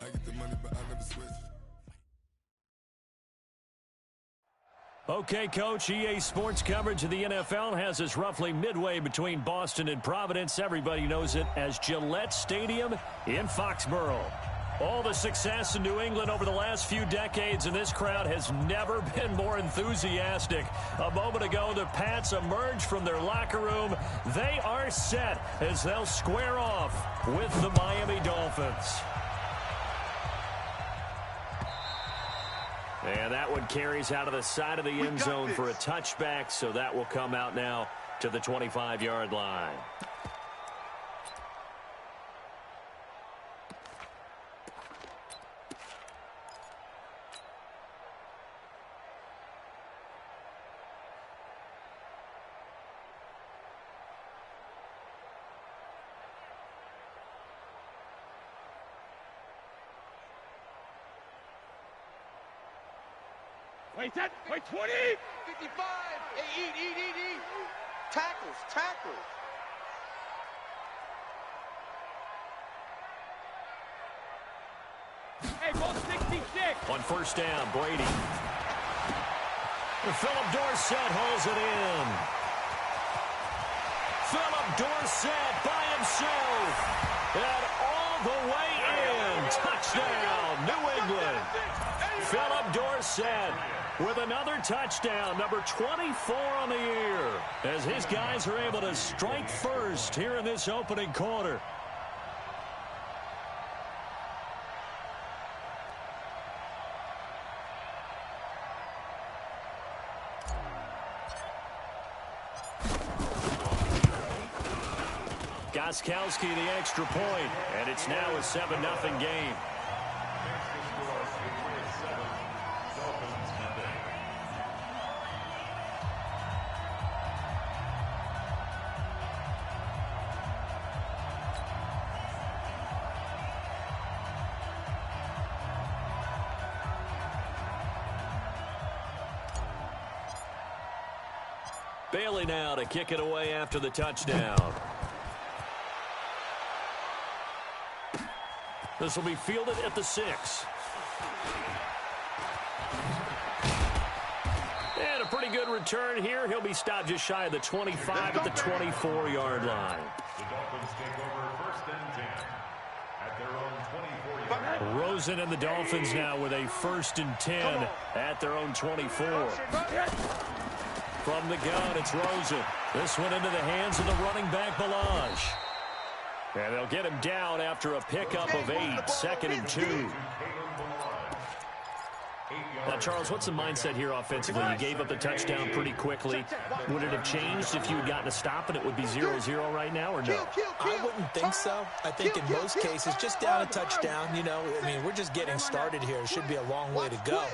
I get the money, but I never switch. Okay, Coach, EA Sports coverage of the NFL has us roughly midway between Boston and Providence. Everybody knows it as Gillette Stadium in Foxborough. All the success in New England over the last few decades, and this crowd has never been more enthusiastic. A moment ago, the Pats emerged from their locker room. They are set as they'll square off with the Miami Dolphins. And that one carries out of the side of the end zone for a touchback, so that will come out now to the 25-yard line. Wait, 20! 55! Hey, eat! Tackles! Hey, ball 66! On first down, Brady. Philip Dorsett holds it in. Philip Dorsett by himself. And all the way in. Touchdown, New England. Philip Dorsett with another touchdown, number 24 on the year, as his guys are able to strike first here in this opening quarter. Gostkowski the extra point, and it's now a 7-0 game. Bailey now to kick it away after the touchdown. This will be fielded at the 6. And a pretty good return here. He'll be stopped just shy of the 25 at the 24-yard line. The Dolphins take over first and 10 at their own 24-yard line. Rosen and the Dolphins now with a first and 10 at their own 24. From the gun, it's Rosen. This one into the hands of the running back, Balaj. And they'll get him down after a pickup of 8, 2nd and 2. Now, Charles, what's the mindset here offensively? You gave up the touchdown pretty quickly. Would it have changed if you had gotten a stop and it would be 0-0 right now, or no? I wouldn't think so. I think in most cases, just down a touchdown, you know, I mean, we're just getting started here. It should be a long way to go.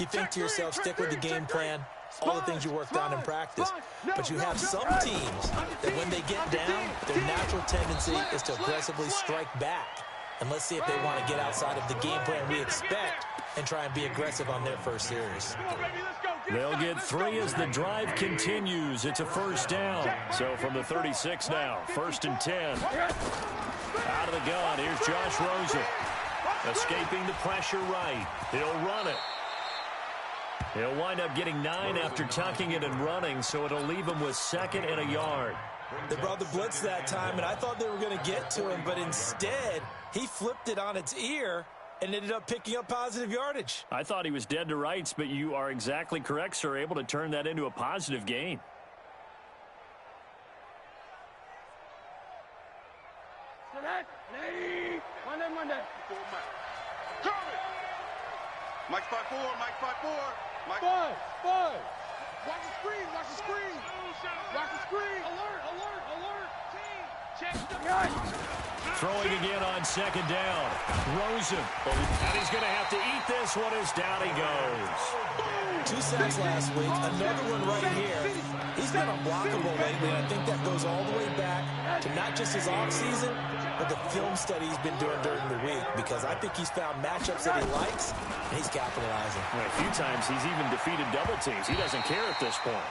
You think to yourself, stick with the game plan, all the things you worked on in practice. But you have some teams that when they get down, their natural tendency is to aggressively strike back. And let's see if they want to get outside of the game plan we expect and try and be aggressive on their first series. They'll get 3 as the drive continues. It's a first down. So from the 36 now, 1st and 10. Out of the gun, here's Josh Rosen. Escaping the pressure right. He'll run it. He'll wind up getting 9 after tucking it and running, so it'll leave him with 2nd and a yard. They brought the blitz that time, and I thought they were going to get to him, but instead, he flipped it on its ear and ended up picking up positive yardage. I thought he was dead to rights, but you are exactly correct, sir, able to turn that into a positive gain. Mike 5-4, Mike 5-4. Mike 5. Watch the screen, watch the screen. Watch the screen. Alert. Check the gun. Throwing again on 2nd down. Rosen. And he's going to have to eat this one as down he goes. 2 sacks last week. Another one right here. He's been unblockable lately, and I think that goes all the way back to not just his offseason, but the film study he's been doing during the week, because I think he's found matchups that he likes, and he's capitalizing. A few times he's even defeated double teams. He doesn't care at this point.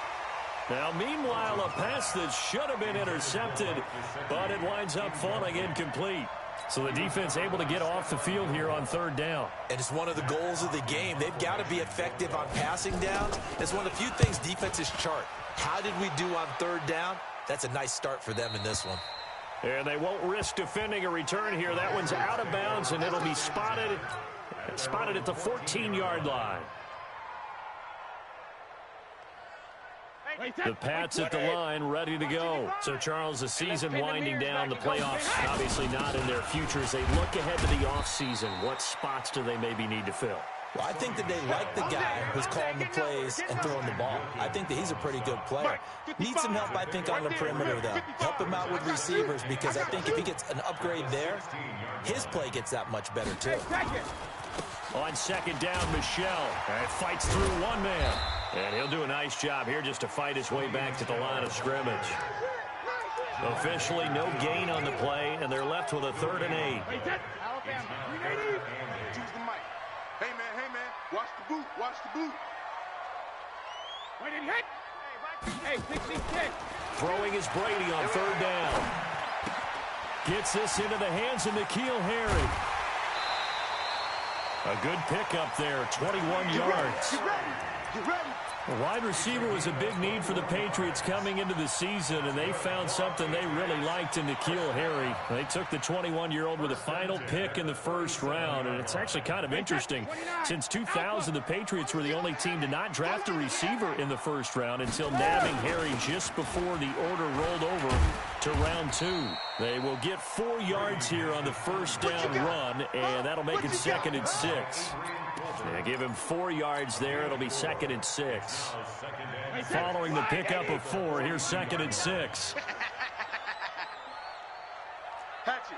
Now, meanwhile, a pass that should have been intercepted, but it winds up falling incomplete. So the defense able to get off the field here on third down. And it's one of the goals of the game. They've got to be effective on passing downs. It's one of the few things defenses chart. How did we do on third down? That's a nice start for them in this one. And they won't risk defending a return here. That one's out of bounds, and it'll be spotted at the 14-yard line. The Pats at the line, ready to go. So, Charles, the season winding down, the playoffs obviously not in their future. As they look ahead to the offseason, what spots do they maybe need to fill? Well, I think that they like the guy who's calling the plays and throwing the ball. I think that he's a pretty good player. Needs some help, I think, on the perimeter, though. Help him out with receivers, because I think if he gets an upgrade there, his play gets that much better, too. On second down, Michel. And fights through one man. And he'll do a nice job here just to fight his way back to the line of scrimmage. Officially, no gain on the play, and they're left with a 3rd and 8. Hey, man, watch the boot, watch the boot. Wait, did he hit? Hey, 66. Throwing is Brady on 3rd down. Gets this into the hands of N'Keal Harry. A good pickup there, 21 yards. Get ready. Get ready. The wide receiver was a big need for the Patriots coming into the season, and they found something they really liked in N'Keal Harry. They took the 21-year-old with a final pick in the 1st round, and it's actually kind of interesting. Since 2000, the Patriots were the only team to not draft a receiver in the 1st round until nabbing Harry just before the order rolled over to round 2. They will get 4 yards here on the 1st down run, and that'll make it 2nd and 6. Yeah, give him 4 yards there. It'll be 2nd and 6. Following the pickup of 4, here's 2nd and 6. Hatchet.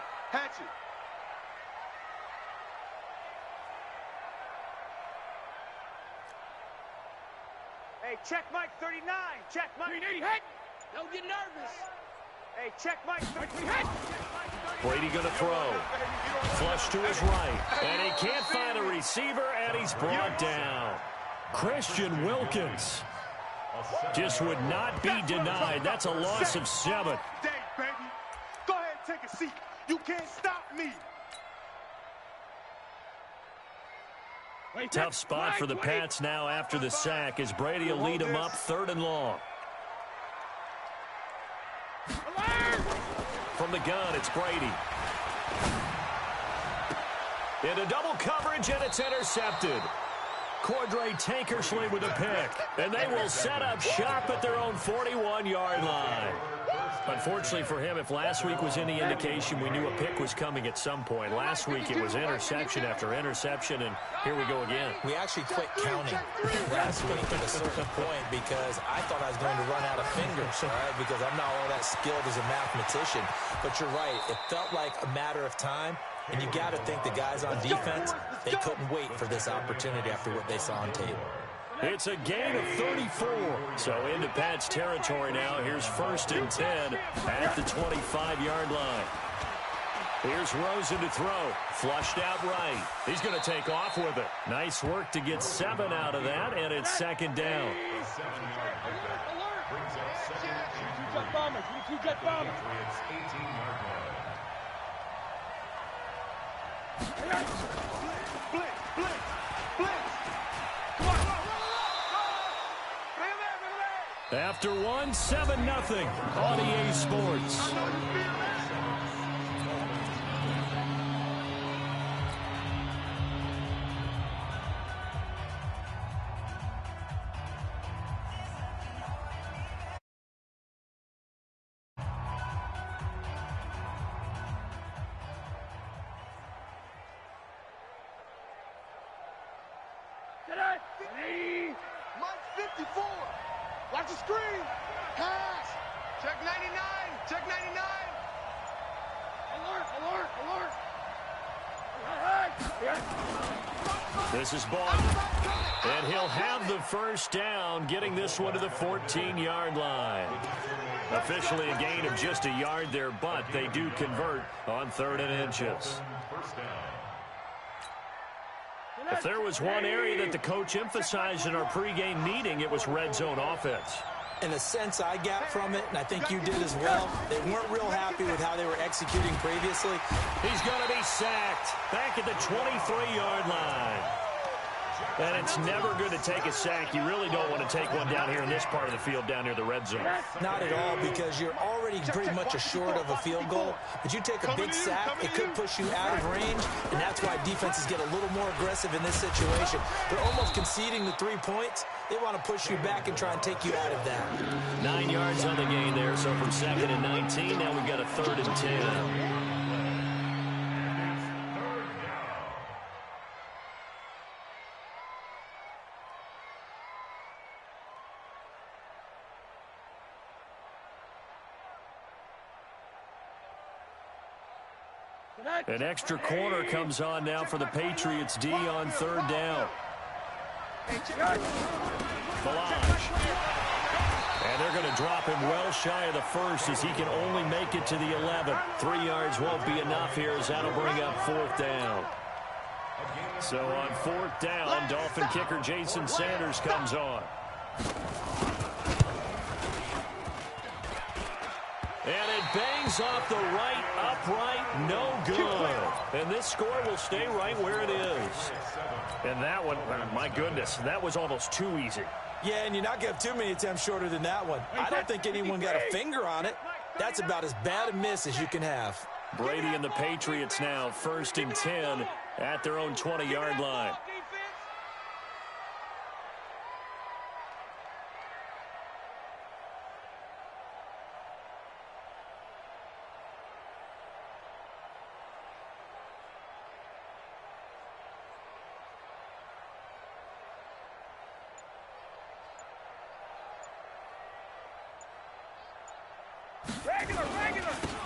Hey, check Mike 39. Check Mike. 380 hit. Don't get nervous. Hey, check Mike 33 hit. Brady going to throw. Flush to his right. And he can't find a receiver, and he's brought down. Christian Wilkins just would not be denied. That's a loss of 7. Day, baby. Go ahead and take a seat. You can't stop me. Tough spot for the Pats now after the sack, as Brady will lead them up 3rd and long. From the gun, it's Brady. Into double coverage, and it's intercepted. Cordray Tankersley with a pick. And they will set up shop at their own 41-yard line. Unfortunately for him, if last week was any indication, we knew a pick was coming at some point. Last week it was interception after interception, and here we go again. We actually quit counting last week at a certain point because I thought I was going to run out of fingers, all right, because I'm not all that skilled as a mathematician. But you're right. It felt like a matter of time, and you got to think the guys on defense, they couldn't wait for this opportunity after what they saw on tape. It's a gain of 34. So into Pat's territory now. Here's 1st and 10 at the 25-yard line. Here's Rosen to throw. Flushed out right. He's going to take off with it. Nice work to get 7 out of that, and it's 2nd down. Two-jet bombers. Two-jet bombers. Blitz. After one, 7-0 on EA Sports. Mike 54. Watch the screen. Pass. Check 99. Check 99. Alert. This is Bond. And he'll have the 1st down, getting this one to the 14-yard line. Officially a gain of just a yard there, but they do convert on 3rd and inches. If there was one area that the coach emphasized in our pregame meeting, it was red zone offense. And the sense I got from it, and I think you did as well, they weren't real happy with how they were executing previously. He's going to be sacked back at the 23-yard line. And it's never good to take a sack. You really don't want to take one down here in this part of the field, down near the red zone. Not at all, because you're already pretty much short of a field goal. But you take a big sack, it could push you out of range, and that's why defenses get a little more aggressive in this situation. They're almost conceding the 3 points. They want to push you back and try and take you out of that. 9 yards on the gain there, so from 2nd and 19, now we've got a 3rd and 10. An extra corner comes on now for the Patriots D on 3rd down. Balaj. And they're going to drop him well shy of the 1st as he can only make it to the 11th. 3 yards won't be enough here as that'll bring up 4th down. So on 4th down, Dolphin kicker Jason Sanders comes on. And it bangs off the right upright, no good. And this score will stay right where it is. And that one, my goodness, that was almost too easy. Yeah, and you're not going to have too many attempts shorter than that one. I don't think anyone got a finger on it. That's about as bad a miss as you can have. Brady and the Patriots now 1st and 10 at their own 20-yard line.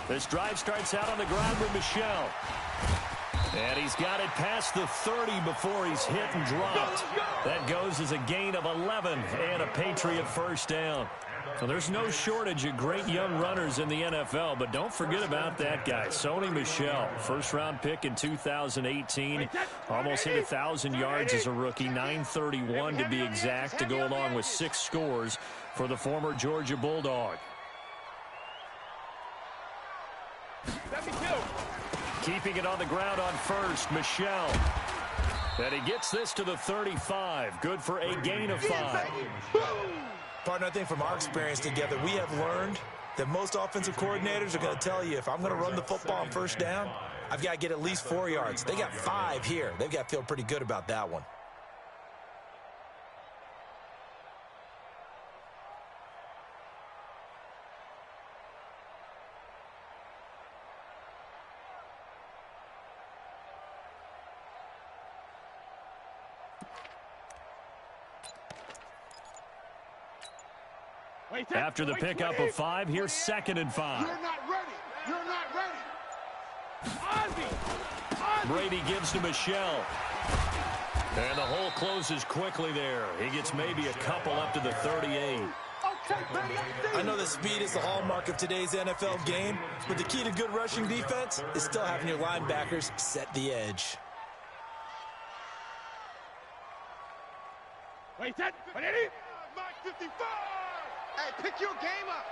This drive starts out on the ground with Michel. And he's got it past the 30 before he's hit and dropped. That goes as a gain of 11 and a Patriot 1st down. Well, there's no shortage of great young runners in the NFL, but don't forget about that guy, Sony Michel. 1st-round pick in 2018. Almost hit 1,000 yards as a rookie, 931 to be exact, to go along with 6 scores for the former Georgia Bulldog. Keeping it on the ground on 1st, Michel. And he gets this to the 35. Good for a gain of 5. Partner, I think from our experience together, we have learned that most offensive coordinators are going to tell you, if I'm going to run the football on 1st down, I've got to get at least 4 yards. They got 5 here. They've got to feel pretty good about that one. After the pickup of 5, here's 2nd and 5. You're not ready. You're not ready. Ozzie. Brady gives to Michel. And the hole closes quickly there. He gets maybe a couple up to the 38. I know that speed is the hallmark of today's NFL game, but the key to good rushing defense is still having your linebackers set the edge. Wait, that. Ready? Mike 55. Hey, pick your game up.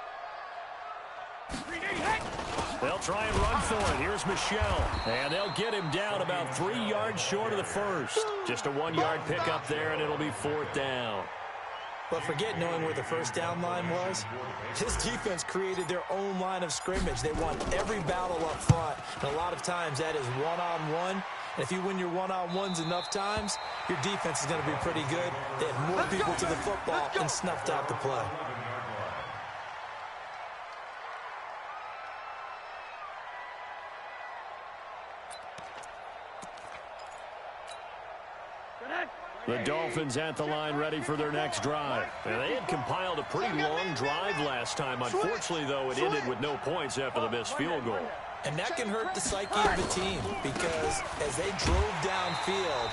They'll try and run for it. Here's Michel. And they'll get him down about 3 yards short of the 1st. Just a 1-yard pickup there, and it'll be 4th down. But forget knowing where the 1st down line was. This defense created their own line of scrimmage. They won every battle up front. And a lot of times that is one-on-one. And if you win your one-on-ones enough times, your defense is going to be pretty good. They had more people to the football and snuffed out the play. The Dolphins at the line ready for their next drive. And they had compiled a pretty long drive last time. Unfortunately, though, it ended with no points after the missed field goal. And that can hurt the psyche of the team because as they drove downfield,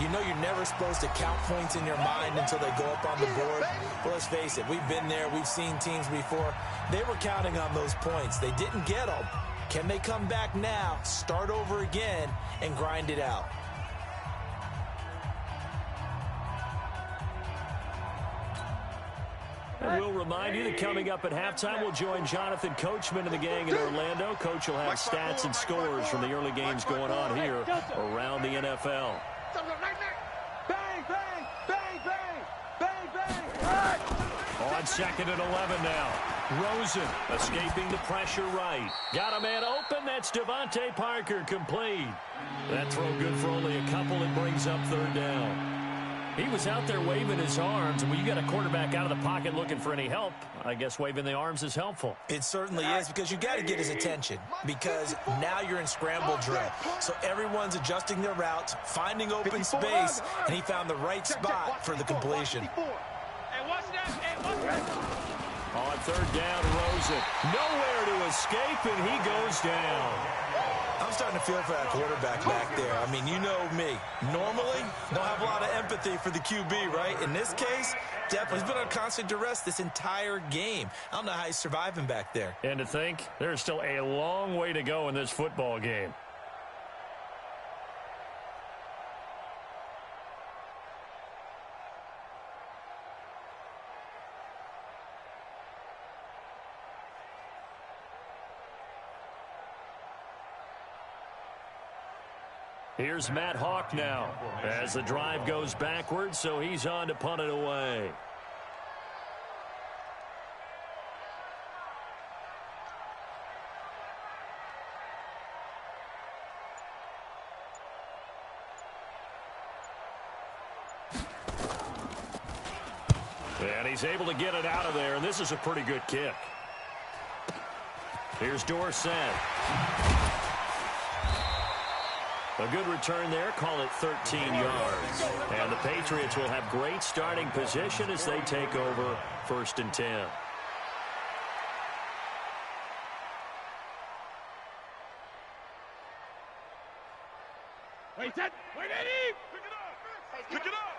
you know you're never supposed to count points in your mind until they go up on the board. Well, let's face it, we've been there. We've seen teams before. They were counting on those points. They didn't get them. Can they come back now, start over again, and grind it out? We'll remind you that coming up at halftime, we'll join Jonathan Coachman and the gang in Orlando. Coach will have stats and scores from the early games going on here around the NFL. Bang, bang, bang, bang, bang, bang. On 2nd and 11 now. Rosen escaping the pressure right. Got a man open. That's Devontae Parker complete. That throw good for only a couple. It brings up 3rd down. He was out there waving his arms, and when you got a quarterback out of the pocket looking for any help, I guess waving the arms is helpful. It certainly is, because you got to get his attention, because now you're in scramble drill. So everyone's adjusting their routes, finding open space, and he found the right spot for the completion. On 3rd down, Rosen. Nowhere to escape, and he goes down. I'm starting to feel for that quarterback back there. I mean, you know me. Normally, don't have a lot of empathy for the QB, right? In this case, definitely. He's been on constant duress this entire game. I don't know how he's surviving back there. And to think, there's still a long way to go in this football game. Here's Matt Hawk now as the drive goes backwards, so he's on to punt it away. And he's able to get it out of there, and this is a pretty good kick. Here's Dorsett. A good return there, call it 13 yards. And the Patriots will have great starting position as they take over 1st and 10. Wait, Eddie! Pick it up! Pick it up!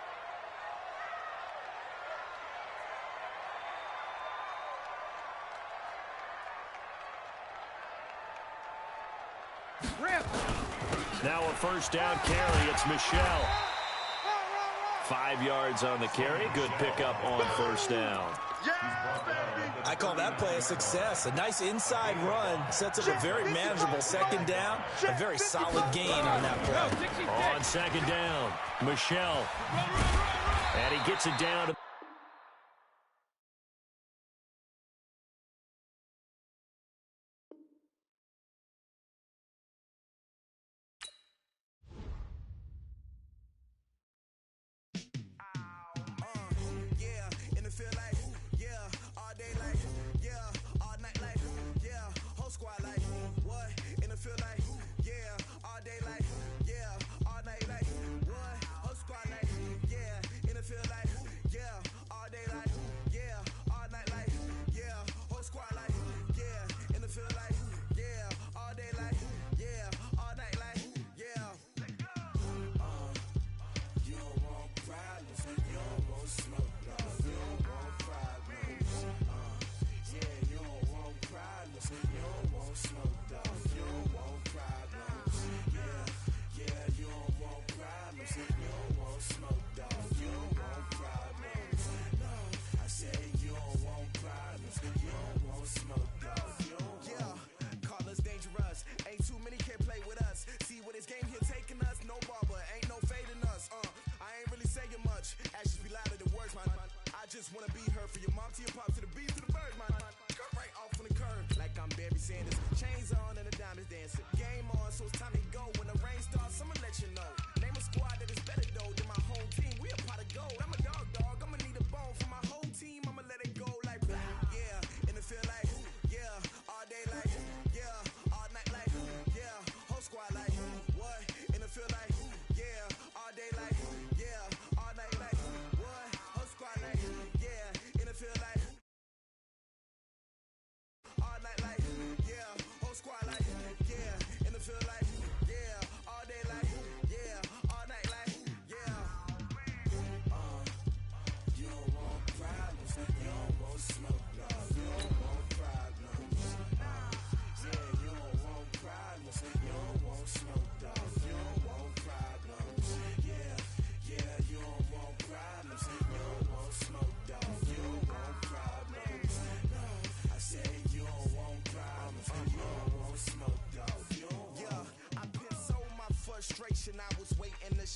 Rip! Now a 1st down carry. It's Michelle. 5 yards on the carry. Good pickup on 1st down. I call that play a success. A nice inside run sets up a very manageable 2nd down. A very solid gain on that play. On 2nd down, Michelle. And he gets it down to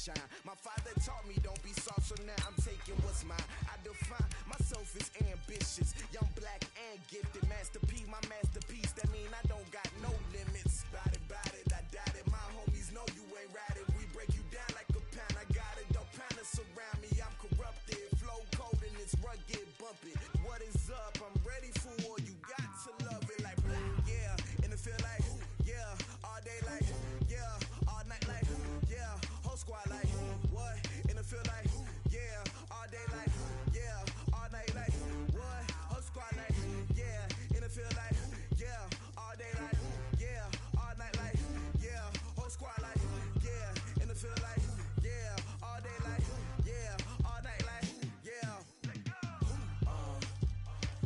shine. My father taught me don't be soft, so now I'm taking what's mine. I define myself as ambitious, young, black, and gifted. Masterpiece, my masterpiece, that mean I don't got no limits. Bout it, I doubt it. My homies know you ain't ride it. We break you down like a pound. I got it, don't pound it surround me. I'm corrupted, flow cold and it's rugged, bumpy. What is up? I'm ready for war. You got to love it like yeah, and it feel like yeah, all day like yeah, all night like yeah, whole squad like what? And it feel like yeah, all day like yeah, all night like what? Whole squad like yeah, and it feel like yeah, all day like yeah, all night like yeah, whole squad like yeah, and it feel like yeah, all day like yeah, all night like yeah.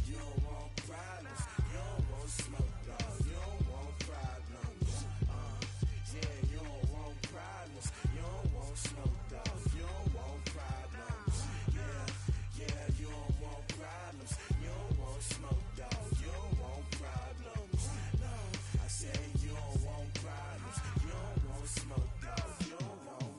You don't want problems, you don't want smoke, dog. You don't want problems. Yeah, you don't want problems, you don't want smoke, dog. You don't want problems. Yeah, you don't want problems, you don't want smoke, dog. You don't want problems. No, I said you don't want problems, you don't want smoke, dog. You don't want.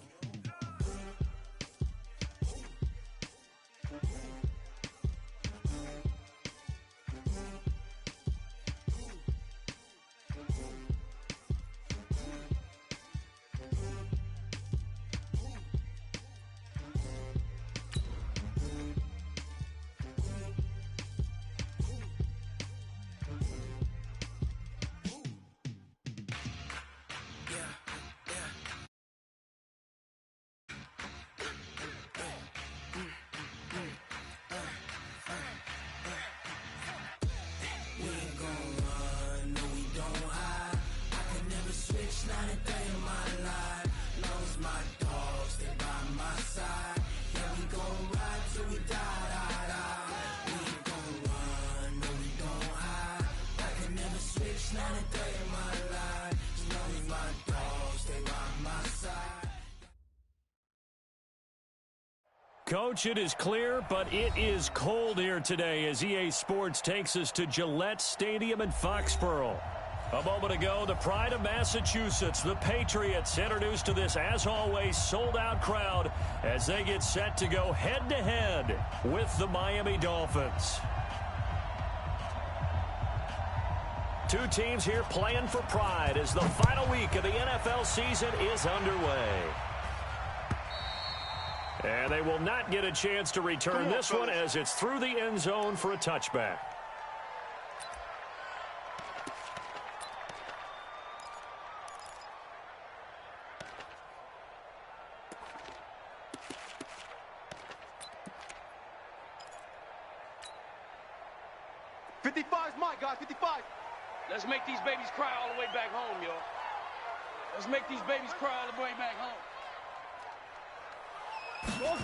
Coach, it is clear, but it is cold here today as EA Sports takes us to Gillette Stadium in Foxborough. A moment ago, the pride of Massachusetts, the Patriots, introduced to this, as always, sold-out crowd as they get set to go head-to-head with the Miami Dolphins. Two teams here playing for pride as the final week of the NFL season is underway. And they will not get a chance to return this one as it's through the end zone for a touchback. '55's my guy, 55. Let's make these babies cry all the way back home, y'all. Let's make these babies cry all the way back home.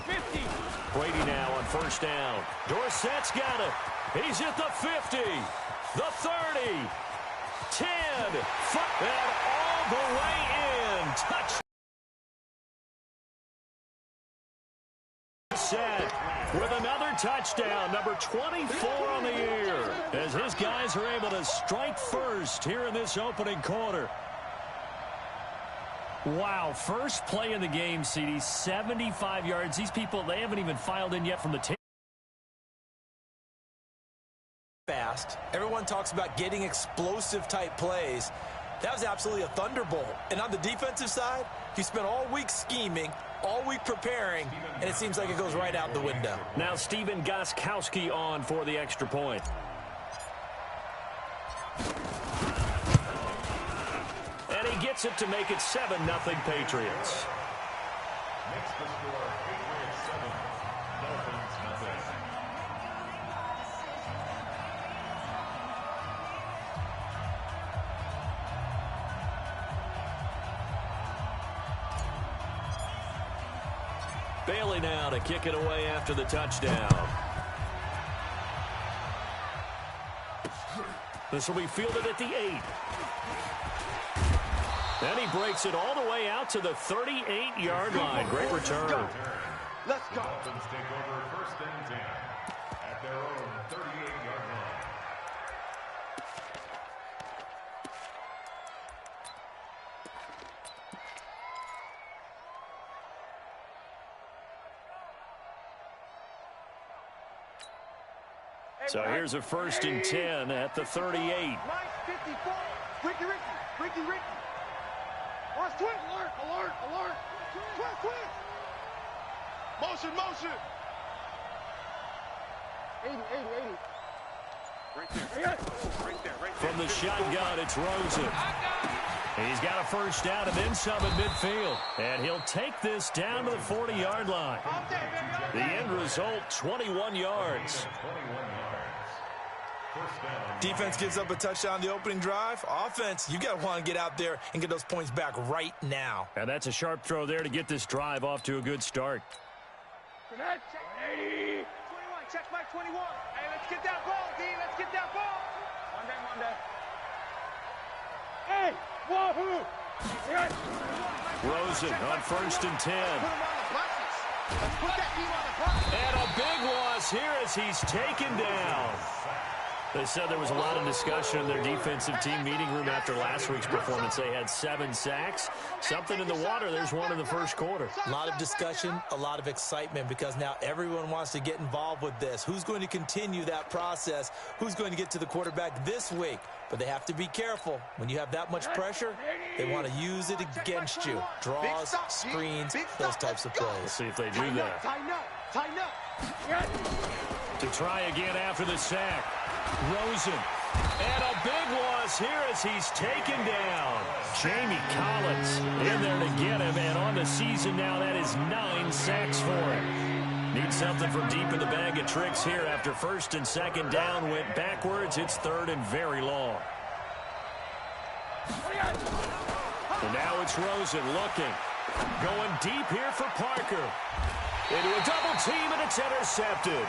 50. Brady now on first down. Dorsett's got it. He's at the 50, the 30, 10, 5, and all the way in. Touch. Set with another touchdown, number 24 on the year, as his guys are able to strike first here in this opening quarter. Wow, first play in the game, CD, 75 yards. These people, they haven't even filed in yet from the table. Fast. Everyone talks about getting explosive type plays. That was absolutely a thunderbolt. And on the defensive side, you spent all week scheming, all week preparing, and it seems like it goes right out the window. Now Steven Gostkowski on for the extra point. And he gets it to make it 7-0 Patriots. Makes the score Patriots 7, Dolphins nothing. Bailey now to kick it away after the touchdown. This will be fielded at the 8. And he breaks it all the way out to the 38-yard line. Great return. Let's go. Dolphins take over first and 10 at their own 38-yard line. So here's a 1st and 10 at the 38. Mike 54. Ricky. Watch twist. Alert. Twist. Motion. 80. Right there. From the shotgun, it's Rosen. He's got a 1st down and then some at midfield. And he'll take this down to the 40-yard line. The end result, 21 yards. Defense gives up a touchdown the opening drive. Offense, you got to want to get out there and get those points back right now. And that's a sharp throw there to get this drive off to a good start. Check 80. 21. Check Mike 21. Hey, let's get that ball, D. Let's get that ball. One day. Hey, wahoo! Rosen on 1st and 10. Put him on the buses. Let's put that team on the bus. And a big loss here as he's taken down. They said there was a lot of discussion in their defensive team meeting room after last week's performance. They had 7 sacks. Something in the water. There's one in the 1st quarter. A lot of discussion, a lot of excitement because now everyone wants to get involved with this. Who's going to continue that process? Who's going to get to the quarterback this week? But they have to be careful. When you have that much pressure, they want to use it against you. Draws, screens, those types of plays. We'll see if they do that. Tighten up. To try again after the sack. Rosen. And a big loss here as he's taken down. Jamie Collins in there to get him. And on the season now, that is 9 sacks for him. Need something from deep in the bag of tricks here after 1st and 2nd down went backwards. It's 3rd and very long. And now it's Rosen looking. Going deep here for Parker. Into a double team, and it's intercepted.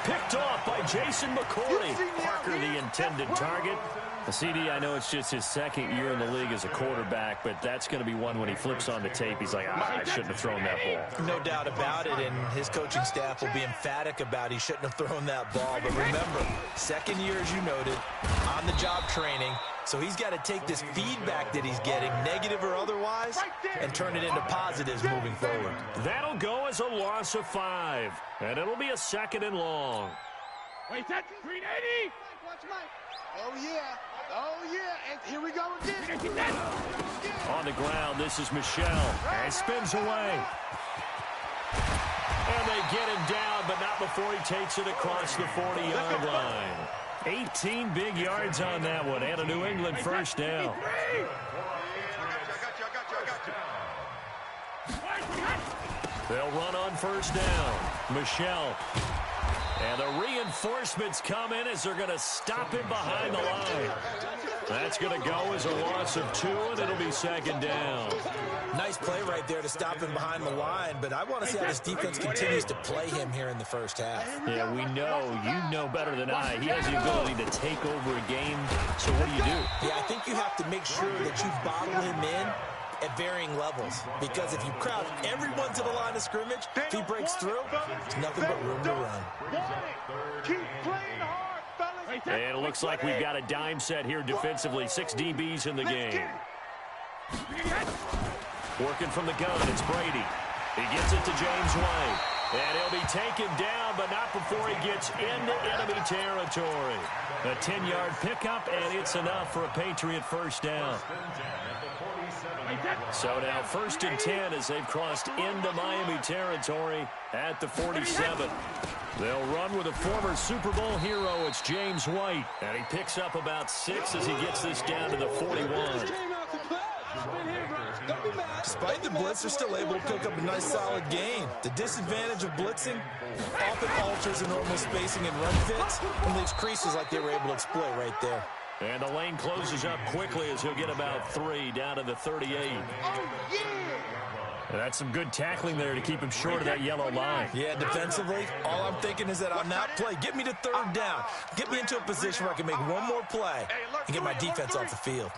Picked off by Jason McCourty. Parker, the intended target. The CD, I know it's just his 2nd year in the league as a quarterback, but that's going to be one when he flips on the tape. He's like, I shouldn't have thrown that ball. No doubt about it, and his coaching staff will be emphatic about he shouldn't have thrown that ball. But remember, 2nd year, as you noted, on-the-job training. So he's got to take this feedback that he's getting, negative or otherwise, and turn it into positives moving forward. That'll go as a loss of 5, and it'll be a 2nd and long. Wait, that's green 80. Watch Mike. Oh, yeah. And here we go again. On the ground, this is Michelle. And spins away. And they get him down, but not before he takes it across the 40-yard line. 18 big yards on that one, and a New England 1st down. They'll run on 1st down. Michelle. And the reinforcements come in as they're going to stop him behind the line. That's going to go as a loss of 2, and it'll be 2nd down. Nice play right there to stop him behind the line, but I want to see how this defense continues to play him here in the 1st half. Yeah, we know. You know better than I. He has the ability to take over a game, so what do you do? Yeah, I think you have to make sure that you bottle him in at varying levels, because if you crowd everyone to the line of scrimmage, if he breaks through, there's nothing but room to run. Keep playing hard, fellas. And it looks like we've got a dime set here defensively. 6 DBs in the game. Working from the gun, it's Brady. He gets it to James White. And he'll be taken down, but not before he gets into enemy territory. A 10-yard pickup, and it's enough for a Patriot 1st down. So now 1st and 10 as they've crossed into Miami territory at the 47. They'll run with a former Super Bowl hero. It's James White. And he picks up about 6 as he gets this down to the 41. Despite the blitz, they're still able to pick up a nice solid gain. The disadvantage of blitzing often alters the normal spacing and run fits, and leaves creases like they were able to exploit right there. And the lane closes up quickly as he'll get about 3 down to the 38. And that's some good tackling there to keep him short of that yellow line. Yeah, defensively, all I'm thinking is that on that play, get me to 3rd down. Get me into a position where I can make one more play and get my defense off the field.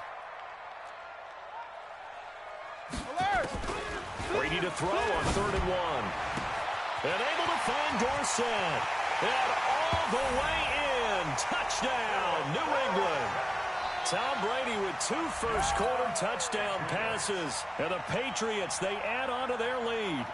Brady to throw on 3rd and 1. And able to find Dorsett. And all the way in. Touchdown, New England. Tom Brady with 2 first-quarter touchdown passes. And the Patriots, they add on to their lead.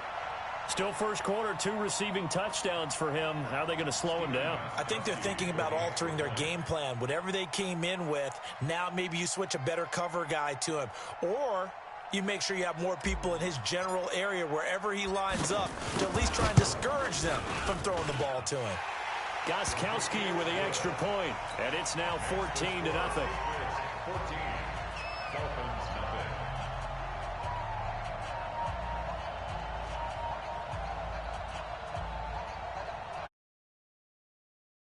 Still first quarter, 2 receiving touchdowns for him. How are they going to slow him down? I think they're thinking about altering their game plan. Whatever they came in with, now maybe you switch a better cover guy to him. Or you make sure you have more people in his general area wherever he lines up to at least try and discourage them from throwing the ball to him. Gostkowski with the extra point, and it's now 14-0. 14. Dolphins